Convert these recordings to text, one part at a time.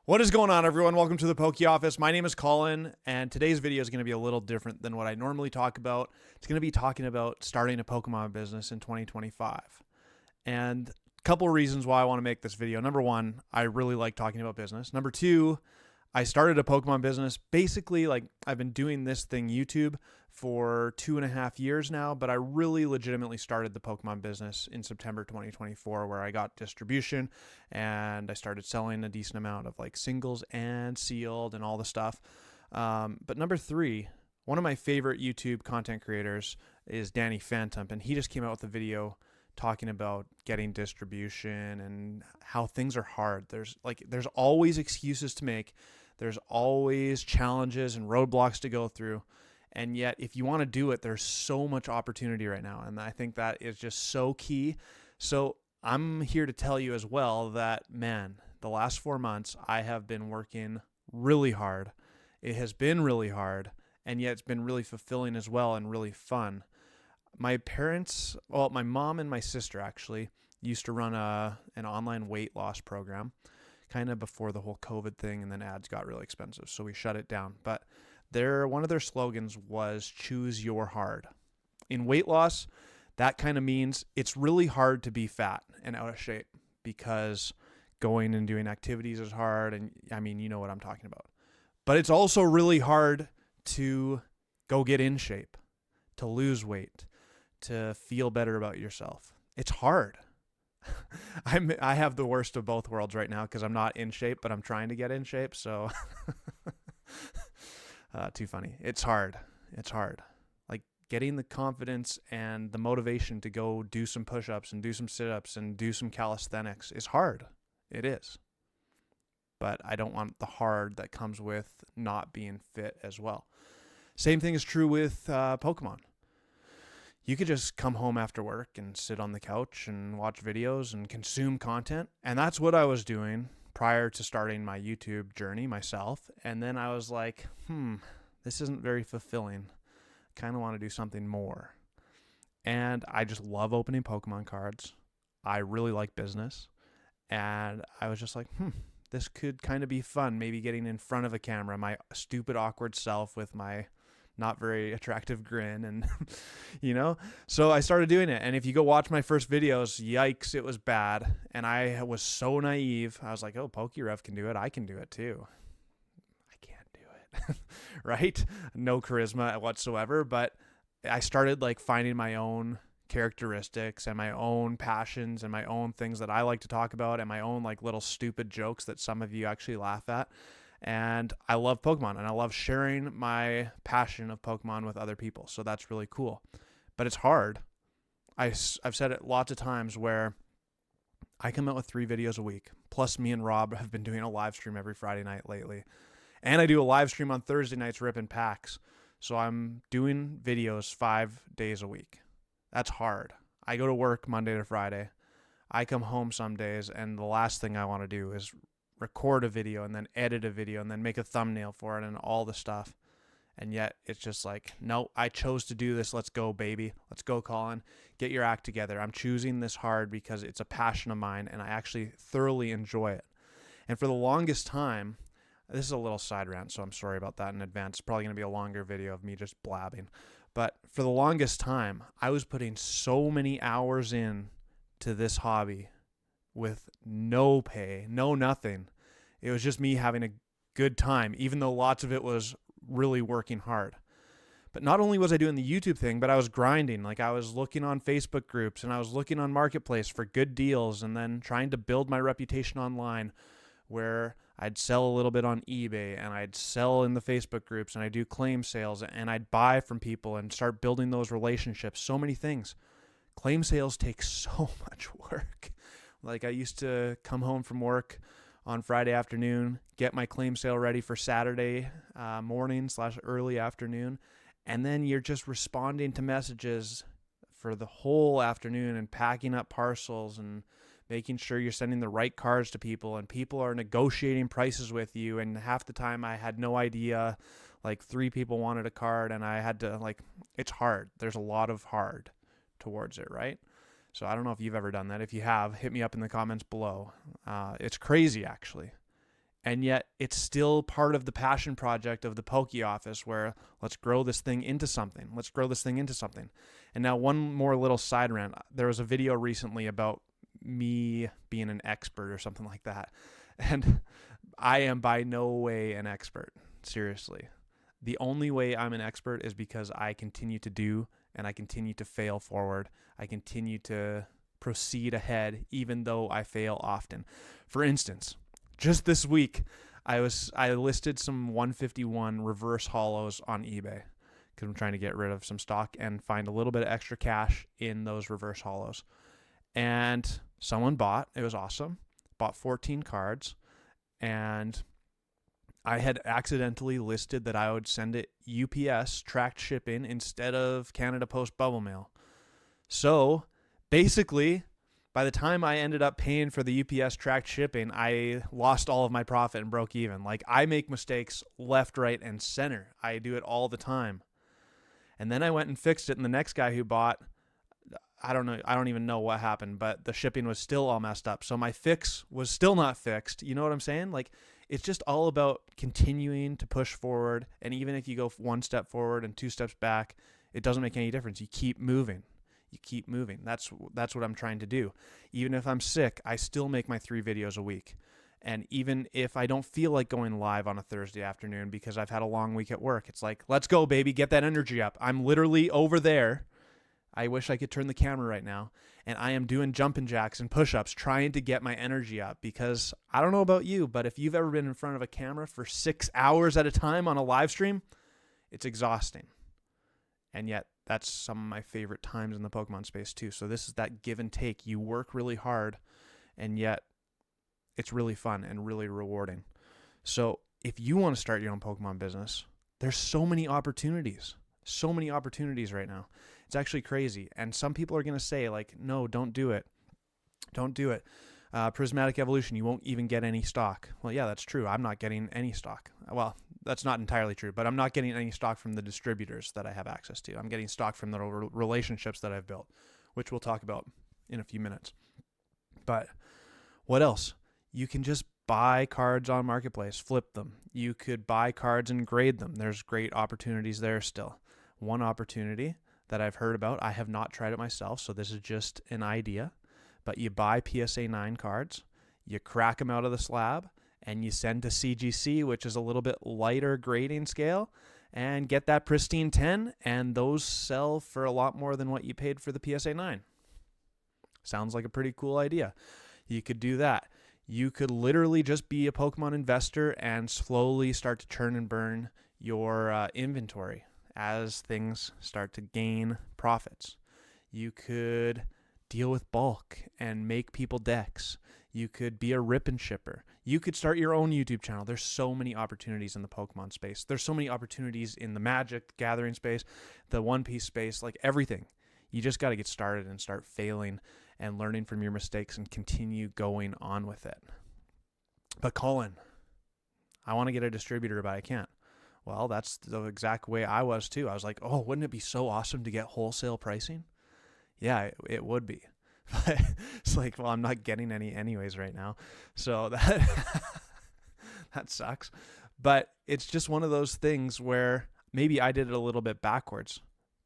What is going on, everyone? Welcome to the Poke Office. My name is Colin, and today's video is going to be a little different than what I normally talk about. It's going to be talking about starting a Pokemon business in 2025. And a couple of reasons why I want to make this video. Number one, I really like talking about business. Number two, I started a Pokemon business. Basically, I've been doing this thing, YouTube, for 2.5 years now, but I really legitimately started the Pokemon business in September 2024, where I got distribution and I started selling a decent amount of singles and sealed and all the stuff. But number three, one of my favorite YouTube content creators is Danny Phantom, and he just came out with a video talking about getting distribution and how things are hard. There's always excuses to make. There's always challenges and roadblocks to go through. And yet, if you want to do it, there's so much opportunity right now. And I think that is just so key. So I'm here to tell you as well that, man, the last 4 months, I have been working really hard. It has been really hard, and yet it's been really fulfilling as well and really fun. My mom and my sister actually used to run an online weight loss program kind of before the whole COVID thing, and then ads got really expensive, so we shut it down. But one of their slogans was choose your hard. In weight loss, that kind of means it's really hard to be fat and out of shape because going and doing activities is hard, and I mean, you know what I'm talking about. But it's also really hard to go get in shape, to lose weight, to feel better about yourself. It's hard. I have the worst of both worlds right now because I'm not in shape, but I'm trying to get in shape. So too funny. It's hard. It's hard. Getting the confidence and the motivation to go do some push-ups and do some sit-ups and do some calisthenics is hard. It is. But I don't want the hard that comes with not being fit as well. Same thing is true with Pokemon. You could just come home after work and sit on the couch and watch videos and consume content. And that's what I was doing prior to starting my YouTube journey myself. And then I was like, this isn't very fulfilling. I kind of want to do something more. And I just love opening Pokemon cards. I really like business. And I was just like, this could kind of be fun. Maybe getting in front of a camera, my stupid, awkward self with my not very attractive grin, and so I started doing it. And if you go watch my first videos, yikes, it was bad. And I was so naive. I was like, oh, PokeRev can do it, I can do it too. I can't do it. Right? No charisma whatsoever. But I started finding my own characteristics and my own passions and my own things that I like to talk about, and my own little stupid jokes that some of you actually laugh at. And I love Pokemon, and I love sharing my passion of Pokemon with other people. So that's really cool. But it's hard. I've said it lots of times where I come out with 3 videos a week. Plus, me and Rob have been doing a live stream every Friday night lately. And I do a live stream on Thursday nights ripping packs. So I'm doing videos 5 days a week. That's hard. I go to work Monday to Friday. I come home some days, and the last thing I want to do is record a video and then edit a video and then make a thumbnail for it and all the stuff. And yet it's just no, I chose to do this. Let's go, baby. Let's go, Colin. Get your act together. I'm choosing this hard because it's a passion of mine and I actually thoroughly enjoy it. And for the longest time, this is a little side rant, so I'm sorry about that in advance. It's probably going to be a longer video of me just blabbing. But for the longest time, I was putting so many hours in to this hobby with no pay, no nothing. It was just me having a good time, even though lots of it was really working hard. But not only was I doing the YouTube thing, but I was grinding. I was looking on Facebook groups, and I was looking on Marketplace for good deals, and then trying to build my reputation online, where I'd sell a little bit on eBay, and I'd sell in the Facebook groups, and I'd do claim sales, and I'd buy from people and start building those relationships. So many things. Claim sales take so much work. I used to come home from work on Friday afternoon, get my claim sale ready for Saturday morning / early afternoon, and then you're just responding to messages for the whole afternoon and packing up parcels and making sure you're sending the right cards to people, and people are negotiating prices with you. And half the time I had no idea, 3 people wanted a card, and I had to it's hard. There's a lot of hard towards it, right? So I don't know if you've ever done that. If you have, hit me up in the comments below. It's crazy, actually. And yet it's still part of the passion project of the Poke office where let's grow this thing into something. Let's grow this thing into something. And now one more little side rant. There was a video recently about me being an expert or something like that. And I am by no way an expert. Seriously. The only way I'm an expert is because I continue to do and I continue to fail forward. I continue to proceed ahead even though I fail often. For instance, just this week, I listed some 151 reverse hollows on eBay because I'm trying to get rid of some stock and find a little bit of extra cash in those reverse hollows. And someone bought. It was awesome. Bought 14 cards. And I had accidentally listed that I would send it UPS tracked shipping instead of Canada Post bubble mail. So basically, by the time I ended up paying for the UPS tracked shipping, I lost all of my profit and broke even. Like, I make mistakes left, right, and center. I do it all the time. And then I went and fixed it, and the next guy who bought, I don't even know what happened, but the shipping was still all messed up. So my fix was still not fixed. You know what I'm saying? Like, it's just all about continuing to push forward. And even if you go one step forward and two steps back, it doesn't make any difference. You keep moving. You keep moving. That's what I'm trying to do. Even if I'm sick, I still make my 3 videos a week. And even if I don't feel like going live on a Thursday afternoon because I've had a long week at work, it's like, let's go, baby, get that energy up. I'm literally over there. I wish I could turn the camera right now. And I am doing jumping jacks and push-ups trying to get my energy up because I don't know about you, but if you've ever been in front of a camera for 6 hours at a time on a live stream, it's exhausting. And yet that's some of my favorite times in the Pokemon space too. So this is that give and take. You work really hard and yet it's really fun and really rewarding. So if you want to start your own Pokemon business, there's so many opportunities right now. It's actually crazy. And some people are going to say like, no, don't do it. Don't do it. Prismatic Evolution, you won't even get any stock. Well, yeah, that's true. I'm not getting any stock. Well, that's not entirely true, but I'm not getting any stock from the distributors that I have access to. I'm getting stock from the relationships that I've built, which we'll talk about in a few minutes. But what else? You can just buy cards on Marketplace, flip them. You could buy cards and grade them. There's great opportunities there still. One opportunity that I've heard about, I have not tried it myself, so this is just an idea, but you buy PSA 9 cards, you crack them out of the slab, and you send to CGC, which is a little bit lighter grading scale, and get that pristine 10, and those sell for a lot more than what you paid for the PSA 9. Sounds like a pretty cool idea. You could do that. You could literally just be a Pokemon investor and slowly start to churn and burn your inventory as things start to gain profits. You could deal with bulk and make people decks. You could be a rip and shipper. You could start your own YouTube channel. There's so many opportunities in the Pokemon space. There's so many opportunities in the Magic, Gathering space, the One Piece space, like everything. You just got to get started and start failing and learning from your mistakes and continue going on with it. But Colin, I want to get a distributor, but I can't. Well, that's the exact way I was too. I was like, oh, wouldn't it be so awesome to get wholesale pricing? Yeah, it would be. But it's like, well, I'm not getting any anyways right now. So that sucks. But it's just one of those things where maybe I did it a little bit backwards.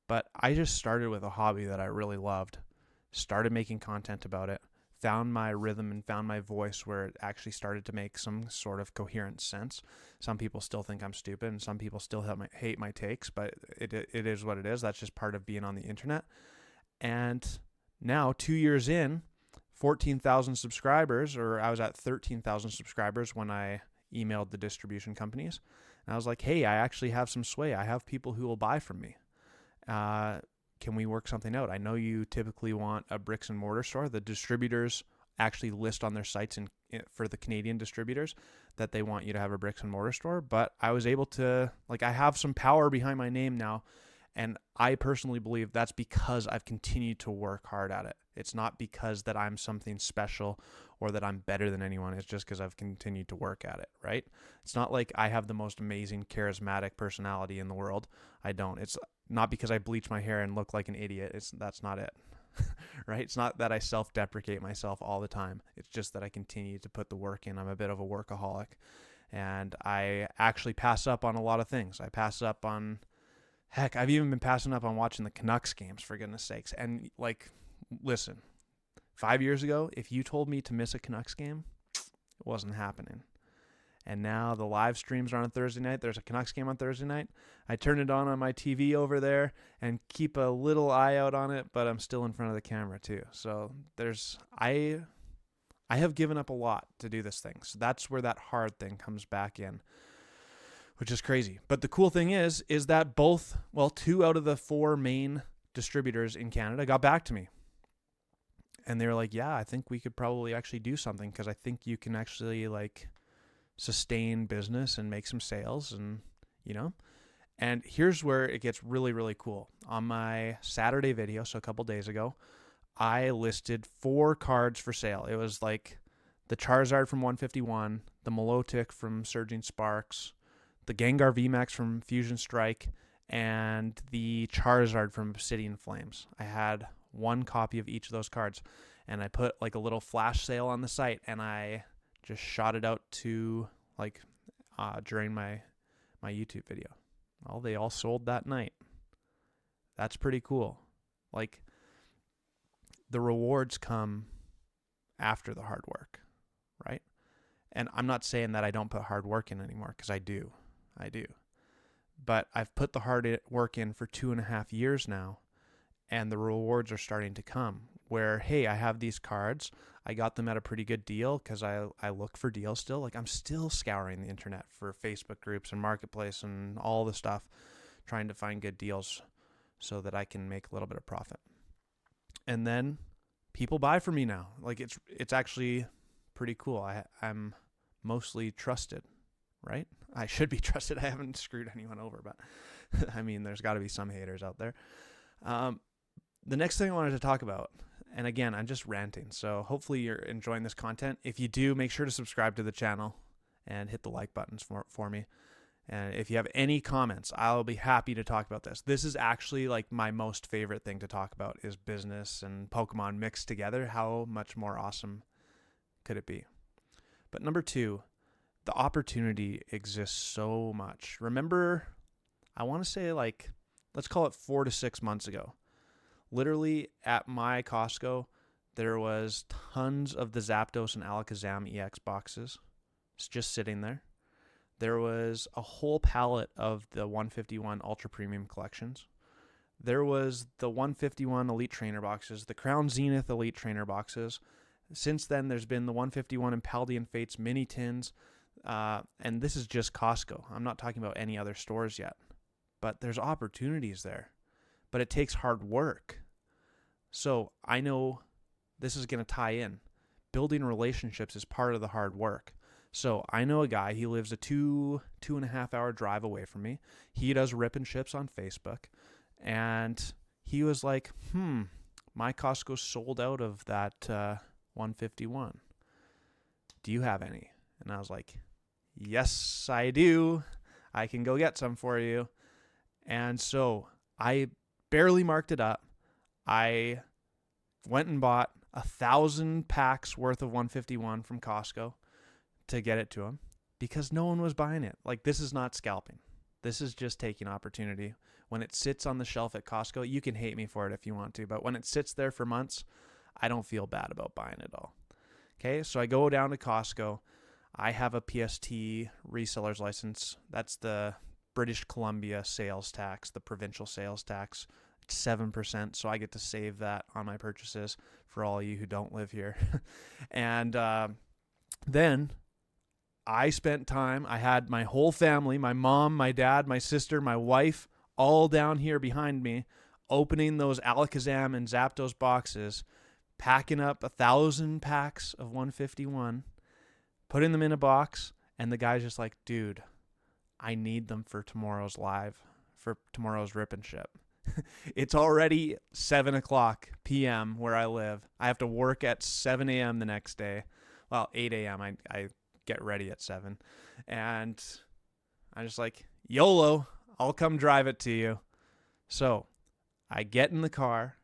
But I just started with a hobby that I really loved, started making content about it, found my rhythm and found my voice where it actually started to make some sort of coherent sense. Some people still think I'm stupid and some people still hate my takes, but it is what it is. That's just part of being on the internet. And now 2 years in, 14,000 subscribers, or I was at 13,000 subscribers when I emailed the distribution companies. And I was like, hey, I actually have some sway. I have people who will buy from me. Can we work something out? I know you typically want a bricks and mortar store. The distributors actually list on their sites for the Canadian distributors that they want you to have a bricks and mortar store. But I was able to, I have some power behind my name now. And I personally believe that's because I've continued to work hard at it. It's not because that I'm something special or that I'm better than anyone. It's just because I've continued to work at it, right? It's not like I have the most amazing, charismatic personality in the world. I don't. It's not because I bleach my hair and look like an idiot. That's not it, right? It's not that I self-deprecate myself all the time. It's just that I continue to put the work in. I'm a bit of a workaholic. And I actually pass up on a lot of things. I pass up on, heck, I've even been passing up on watching the Canucks games, for goodness sakes. And like, listen, 5 years ago, if you told me to miss a Canucks game, it wasn't happening. And now the live streams are on Thursday night. There's a Canucks game on Thursday night. I turn it on my TV over there and keep a little eye out on it, but I'm still in front of the camera too. So I have given up a lot to do this thing. So that's where that hard thing comes back in, which is crazy. But the cool thing is that two out of the 4 main distributors in Canada got back to me. And they were like, yeah, I think we could probably actually do something, because I think you can actually like sustain business and make some sales, and And here's where it gets really, really cool. On my Saturday video, so a couple days ago, I listed 4 cards for sale. It was like the Charizard from 151, the Milotic from Surging Sparks, the Gengar VMAX from Fusion Strike, and the Charizard from Obsidian Flames. I had 1 copy of each of those cards, and I put like a little flash sale on the site, and I just shot it out to during my YouTube video. Well, they all sold that night. That's pretty cool. Like, the rewards come after the hard work, right? And I'm not saying that I don't put hard work in anymore, because I do. But I've put the hard work in for 2.5 years now, and the rewards are starting to come. Where, hey, I have these cards. I got them at a pretty good deal, because I look for deals still. Like, I'm still scouring the internet for Facebook groups and Marketplace and all the stuff, trying to find good deals so that I can make a little bit of profit. And then people buy from me now. Like, it's actually pretty cool. I'm mostly trusted, right? I should be trusted. I haven't screwed anyone over, but I mean, there's got to be some haters out there. The next thing I wanted to talk about, and again, I'm just ranting, so hopefully you're enjoying this content. If you do, make sure to subscribe to the channel and hit the like buttons for me. And if you have any comments, I'll be happy to talk about this. This is actually like my most favorite thing to talk about, is business and Pokemon mixed together. How much more awesome could it be? But number 2, the opportunity exists so much. Remember, I want to say let's call it 4 to 6 months ago. Literally at my Costco, there was tons of the Zapdos and Alakazam EX boxes. It's just sitting there. There was a whole pallet of the 151 Ultra Premium collections. There was the 151 Elite Trainer boxes, the Crown Zenith Elite Trainer boxes. Since then, there's been the 151 and Paldean Fates mini tins. And this is just Costco. I'm not talking about any other stores yet. But there's opportunities there. But it takes hard work. So I know this is going to tie in. Building relationships is part of the hard work. So I know a guy, he lives a 2.5 hour drive away from me. He does rip and ships on Facebook. And he was like, my Costco's sold out of that 151. Do you have any? And I was like, yes, I do. I can go get some for you. And so I barely marked it up. I went and bought 1,000 packs worth of 151 from Costco to get it to him, because no one was buying it. Like, this is not scalping. This is just taking opportunity. When it sits on the shelf at Costco, you can hate me for it if you want to, but when it sits there for months, I don't feel bad about buying it all. Okay, so I go down to Costco. I have a PST reseller's license. That's the British Columbia sales tax, the provincial sales tax. It's 7%, so I get to save that on my purchases for all you who don't live here. And then I spent time, I had my whole family, my mom, my dad, my sister, my wife, all down here behind me, opening those Alakazam and Zapdos boxes, packing up 1,000 packs of 151, putting them in a box, and the guy's just like, dude, I need them for tomorrow's rip and ship. It's already 7:00 p.m. where I live. I have to work at 7 a.m. the next day. Well, 8 a.m. I get ready at 7. And I'm just like, YOLO, I'll come drive it to you. So I get in the car.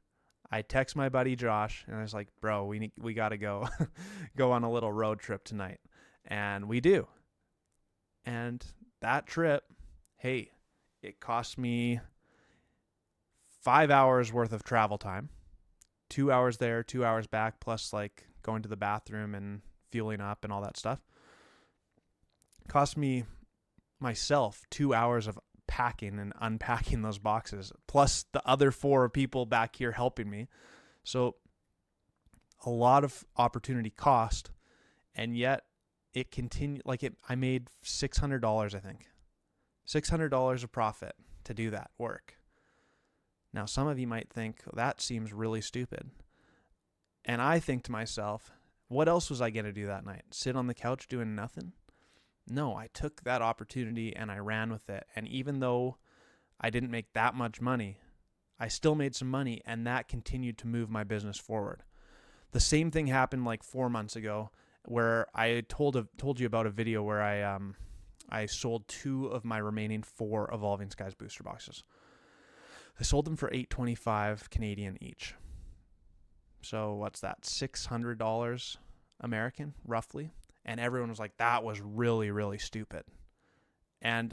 I text my buddy Josh, and I was like, bro, we got to go on a little road trip tonight. And we do. And that trip, hey, it cost me 5 hours worth of travel time, 2 hours there, 2 hours back, plus like going to the bathroom and fueling up and all that stuff. Cost me myself 2 hours of packing and unpacking those boxes, plus the other 4 people back here helping me. So a lot of opportunity cost, and yet it continued. I made $600, I think. $600 of profit to do that work. Now, some of you might think that seems really stupid. And I think to myself, what else was I going to do that night? Sit on the couch doing nothing? No, I took that opportunity and I ran with it. And even though I didn't make that much money, I still made some money, and that continued to move my business forward. The same thing happened like 4 months ago, where I told you about a video where I sold 2 of my remaining 4 Evolving Skies booster boxes. I sold them for $825 Canadian each. So what's that? $600 American, roughly. And everyone was like, that was really, really stupid. And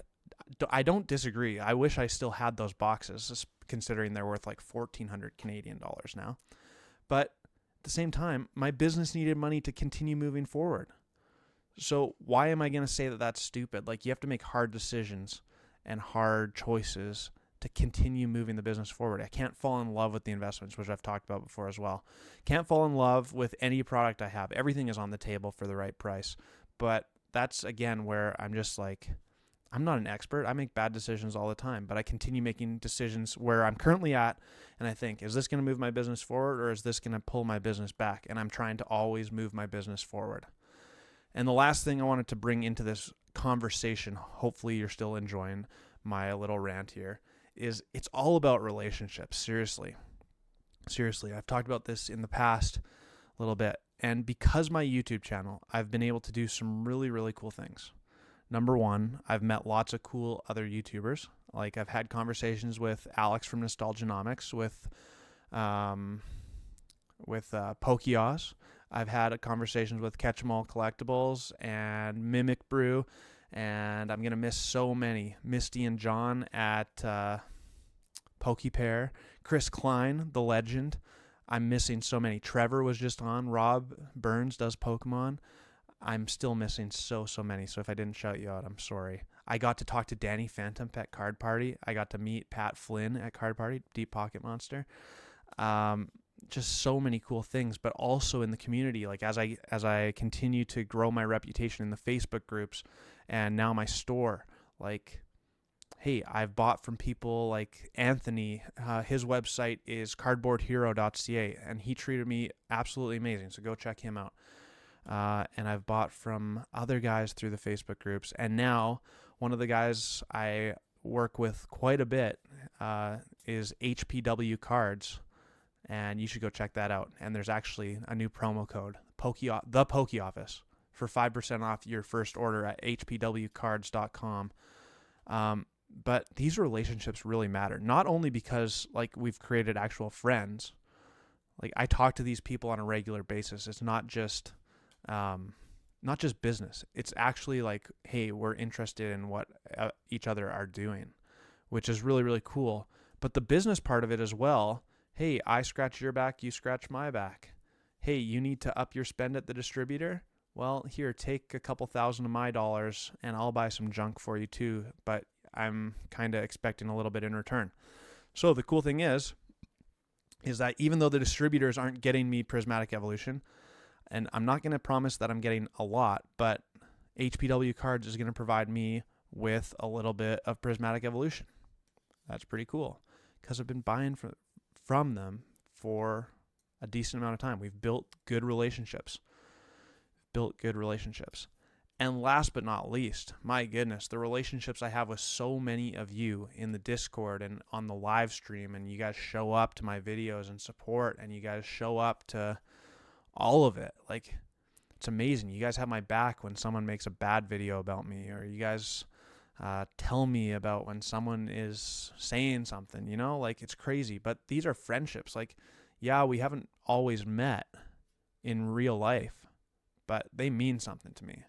I don't disagree. I wish I still had those boxes, considering they're worth like $1,400 Canadian dollars now. But at the same time, my business needed money to continue moving forward. So why am I going to say that that's stupid? Like, you have to make hard decisions and hard choices to continue moving the business forward. I can't fall in love with the investments, which I've talked about before as well. Can't fall in love with any product I have. Everything is on the table for the right price. But that's, again, where I'm just like, I'm not an expert. I make bad decisions all the time, but I continue making decisions where I'm currently at, and I think, is this going to move my business forward, or is this going to pull my business back? And I'm trying to always move my business forward. And the last thing I wanted to bring into this conversation, hopefully you're still enjoying my little rant here, is it's all about relationships. Seriously, I've talked about this in the past a little bit. And because my YouTube channel, I've been able to do some really, really cool things. Number one, I've met lots of cool other YouTubers. Like, I've had conversations with Alex from Nostalgianomics, with Pokeos. I've had conversations with Catch 'em All Collectibles and Mimic Brew. And I'm going to miss so many. Misty and John at PokePair. Chris Klein, the legend. I'm missing so many. Trevor was just on. Rob Burns does Pokemon. I'm still missing so many. So if I didn't shout you out, I'm sorry. I got to talk to Danny Phantom at Card Party. I got to meet Pat Flynn at Card Party, Deep Pocket Monster. Just so many cool things, but also in the community. Like, as I continue to grow my reputation in the Facebook groups, and now my store, like, hey, I've bought from people like Anthony. His website is cardboardhero.ca, and he treated me absolutely amazing. So go check him out. And I've bought from other guys through the Facebook groups. And now one of the guys I work with quite a bit is HPW Cards. And you should go check that out. And there's actually a new promo code, the Poke Office, for 5% off your first order at hpwcards.com. But these relationships really matter. Not only because, like, we've created actual friends. Like, I talk to these people on a regular basis. It's not just business. It's actually like, hey, we're interested in what each other are doing, which is really, really cool. But the business part of it as well, hey, I scratch your back, you scratch my back. Hey, you need to up your spend at the distributor? Well, here, take a couple thousand of my dollars and I'll buy some junk for you too, but I'm kind of expecting a little bit in return. So the cool thing is that even though the distributors aren't getting me Prismatic Evolution, and I'm not going to promise that I'm getting a lot, but HPW Cards is going to provide me with a little bit of Prismatic Evolution. That's pretty cool, because I've been buying from them for a decent amount of time. We've built good relationships. And last but not least, my goodness, the relationships I have with so many of you in the Discord and on the live stream, and you guys show up to my videos and support, and you guys show up to all of it. Like, it's amazing. You guys have my back when someone makes a bad video about me, or you guys tell me about when someone is saying something, you know, like, it's crazy. But these are friendships. Like, yeah, we haven't always met in real life, but they mean something to me.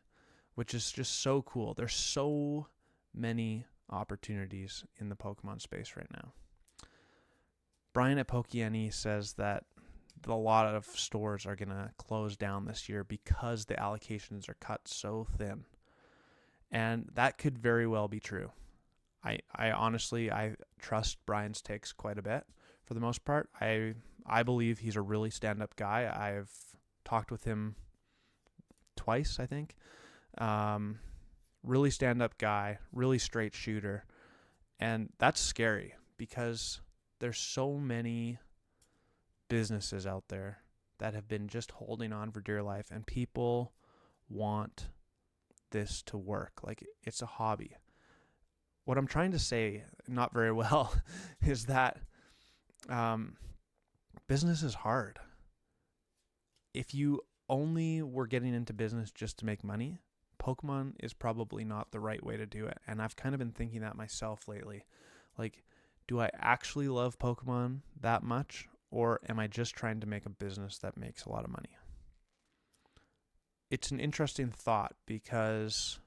which is just so cool. There's so many opportunities in the Pokemon space right now. Brian at Pokemon says that a lot of stores are going to close down this year because the allocations are cut so thin. And that could very well be true. I honestly trust Brian's takes quite a bit for the most part. I believe he's a really stand-up guy. I've talked with him twice, I think. Really stand-up guy, really straight shooter. And that's scary because there's so many businesses out there that have been just holding on for dear life, and people want this to work. Like, it's a hobby. What I'm trying to say, not very well, is that business is hard. If you only were getting into business just to make money, Pokemon is probably not the right way to do it. And I've kind of been thinking that myself lately. Like, do I actually love Pokemon that much, or am I just trying to make a business that makes a lot of money? It's an interesting thought because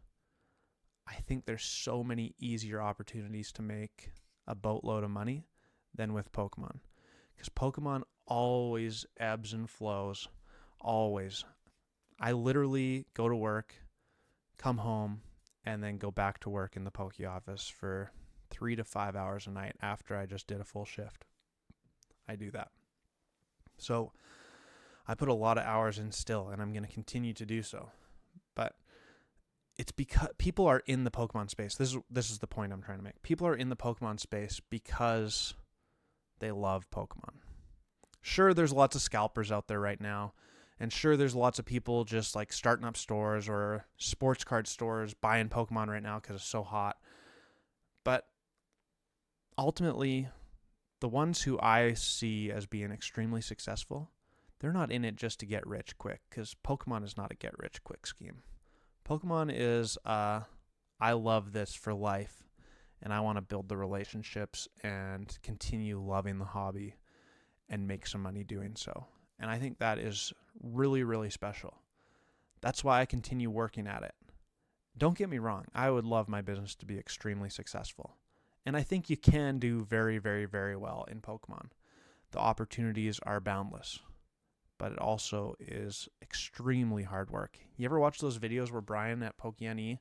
I think there's so many easier opportunities to make a boatload of money than with Pokemon. Because Pokemon always ebbs and flows. Always. I literally go to work, come home, and then go back to work in the Poke office for 3 to 5 hours a night after I just did a full shift. I do that. So I put a lot of hours in still, and I'm going to continue to do so. But it's because people are in the Pokemon space. This is the point I'm trying to make. People are in the Pokemon space because they love Pokemon. Sure, there's lots of scalpers out there right now. And sure, there's lots of people just like starting up stores or sports card stores buying Pokemon right now because it's so hot. But ultimately, the ones who I see as being extremely successful, they're not in it just to get rich quick, because Pokemon is not a get rich quick scheme. Pokemon is I love this for life, and I want to build the relationships and continue loving the hobby and make some money doing so. And I think that is really, really special. That's why I continue working at it. Don't get me wrong. I would love my business to be extremely successful. And I think you can do very, very, very well in Pokemon. The opportunities are boundless. But it also is extremely hard work. You ever watch those videos where Brian at Pokemon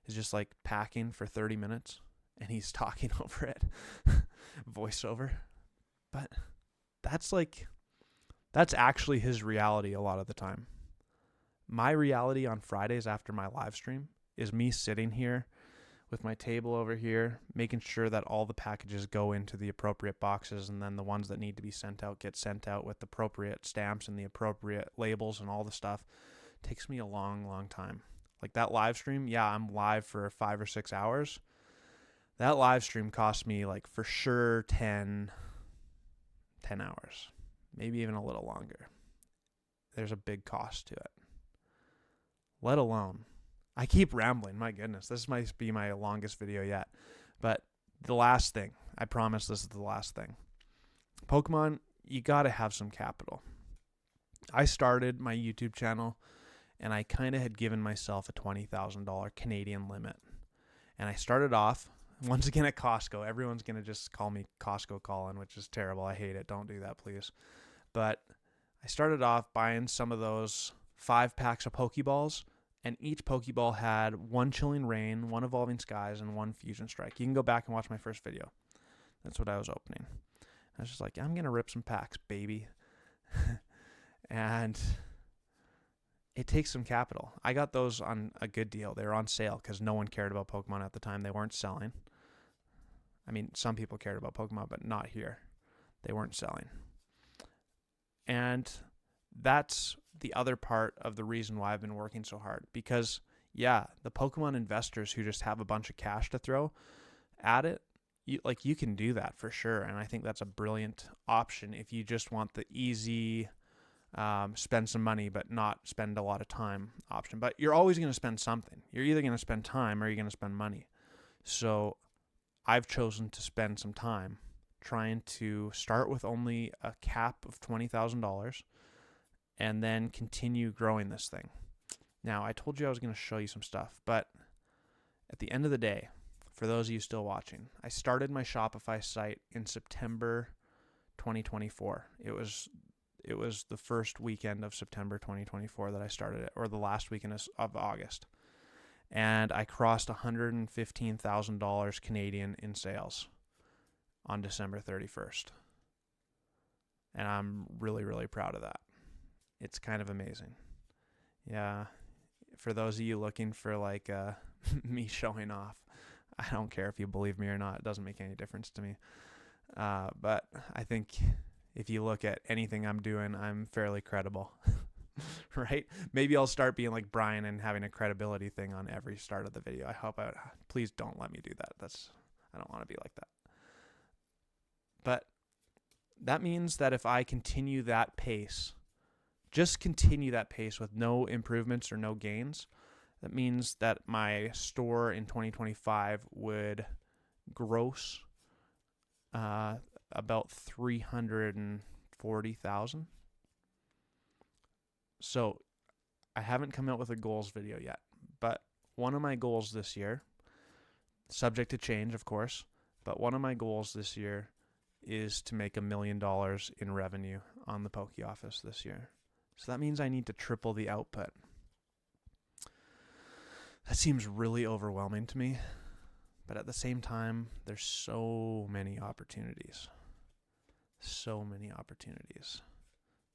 is just like packing for 30 minutes and he's talking over it? Voiceover. But that's actually his reality a lot of the time. My reality on Fridays after my live stream is me sitting here with my table over here, making sure that all the packages go into the appropriate boxes, and then the ones that need to be sent out get sent out with the appropriate stamps and the appropriate labels and all the stuff. It takes me a long, long time. Like that live stream, yeah, I'm live for 5 or 6 hours. That live stream cost me like for sure 10 hours, maybe even a little longer. There's a big cost to it. Let alone, I keep rambling, my goodness. This might be my longest video yet. But the last thing, I promise this is the last thing. Pokemon, you got to have some capital. I started my YouTube channel, and I kind of had given myself a $20,000 Canadian limit. And I started off, once again, at Costco. Everyone's going to just call me Costco Colin, which is terrible. I hate it. Don't do that, please. But I started off buying some of those 5 packs of Pokeballs, and each Pokeball had 1 Chilling Reign, 1 Evolving Skies, and 1 Fusion Strike. You can go back and watch my first video. That's what I was opening. I was just like, I'm going to rip some packs, baby. And it takes some capital. I got those on a good deal. They were on sale because no one cared about Pokemon at the time. They weren't selling. I mean, some people cared about Pokemon, but not here. They weren't selling. And that's the other part of the reason why I've been working so hard. Because, yeah, the Pokemon investors who just have a bunch of cash to throw at it, you can do that for sure. And I think that's a brilliant option if you just want the easy spend some money but not spend a lot of time option. But you're always going to spend something. You're either going to spend time or you're going to spend money. So I've chosen to spend some time trying to start with only a cap of $20,000 and then continue growing this thing. Now, I told you I was going to show you some stuff, but at the end of the day, for those of you still watching, I started my Shopify site in September 2024. It was the first weekend of September 2024 that I started it, or the last weekend of August. And I crossed $115,000 Canadian in sales on December 31st. And I'm really, really proud of that. It's kind of amazing. Yeah. For those of you looking for like me showing off, I don't care if you believe me or not. It doesn't make any difference to me. But I think if you look at anything I'm doing, I'm fairly credible. Right? Maybe I'll start being like Brian and having a credibility thing on every start of the video. Please don't let me do that. I don't want to be like that. But that means that if I continue that pace, just continue that pace with no improvements or no gains, that means that my store in 2025 would gross about $340,000. So I haven't come out with a goals video yet, but one of my goals this year, subject to change, of course, but one of my goals this year is to make $1 million in revenue on the Poke Office this year. So that means I need to triple the output. That seems really overwhelming to me, but at the same time, there's so many opportunities. So many opportunities.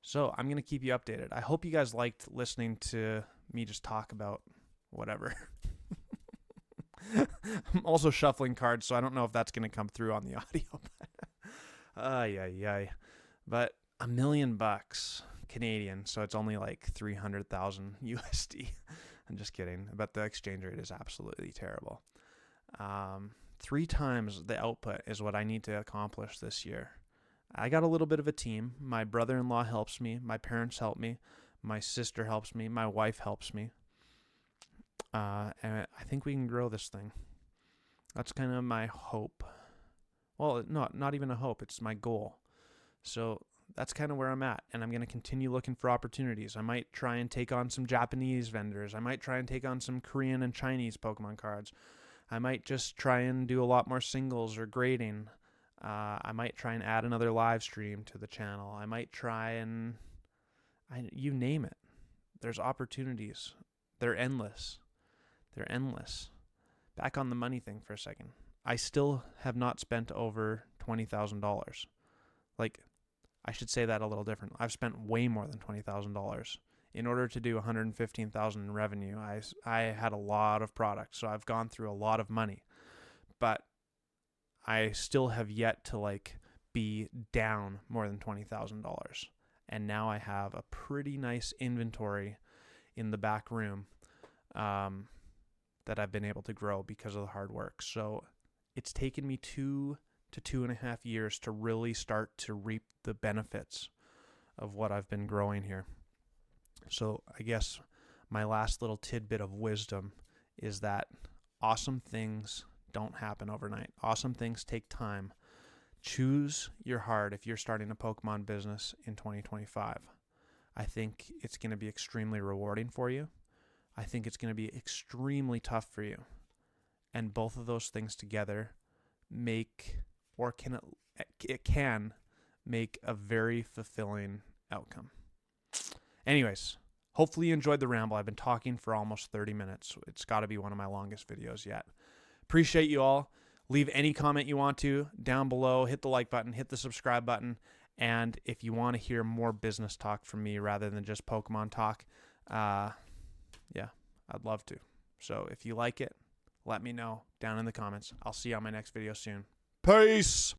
So I'm going to keep you updated. I hope you guys liked listening to me just talk about whatever. I'm also shuffling cards, so I don't know if that's going to come through on the audio. But $1 million Canadian, so it's only like 300,000 USD. I'm just kidding. But the exchange rate is absolutely terrible. 3 times the output is what I need to accomplish this year. I got a little bit of a team. My brother-in-law helps me. My parents help me. My sister helps me. My wife helps me. And I think we can grow this thing. That's kind of my hope. Well, not even a hope. It's my goal. So that's kind of where I'm at. And I'm going to continue looking for opportunities. I might try and take on some Japanese vendors. I might try and take on some Korean and Chinese Pokemon cards. I might just try and do a lot more singles or grading. I might try and add another live stream to the channel. I might try and, you name it. There's opportunities. They're endless. They're endless. Back on the money thing for a second. I still have not spent over $20,000. Like, I should say that a little different. I've spent way more than $20,000. In order to do $115,000 in revenue, I had a lot of products, so I've gone through a lot of money. But I still have yet to be down more than $20,000. And now I have a pretty nice inventory in the back room that I've been able to grow because of the hard work. So it's taken me 2 to 2.5 years to really start to reap the benefits of what I've been growing here. So I guess my last little tidbit of wisdom is that awesome things don't happen overnight. Awesome things take time. Choose your heart if you're starting a Pokemon business in 2025. I think it's going to be extremely rewarding for you. I think it's going to be extremely tough for you. And both of those things together can make a very fulfilling outcome. Anyways, hopefully you enjoyed the ramble. I've been talking for almost 30 minutes. It's got to be one of my longest videos yet. Appreciate you all. Leave any comment you want to down below. Hit the like button, hit the subscribe button. And if you want to hear more business talk from me rather than just Pokemon talk, I'd love to. So if you like it, let me know down in the comments. I'll see you on my next video soon. Peace!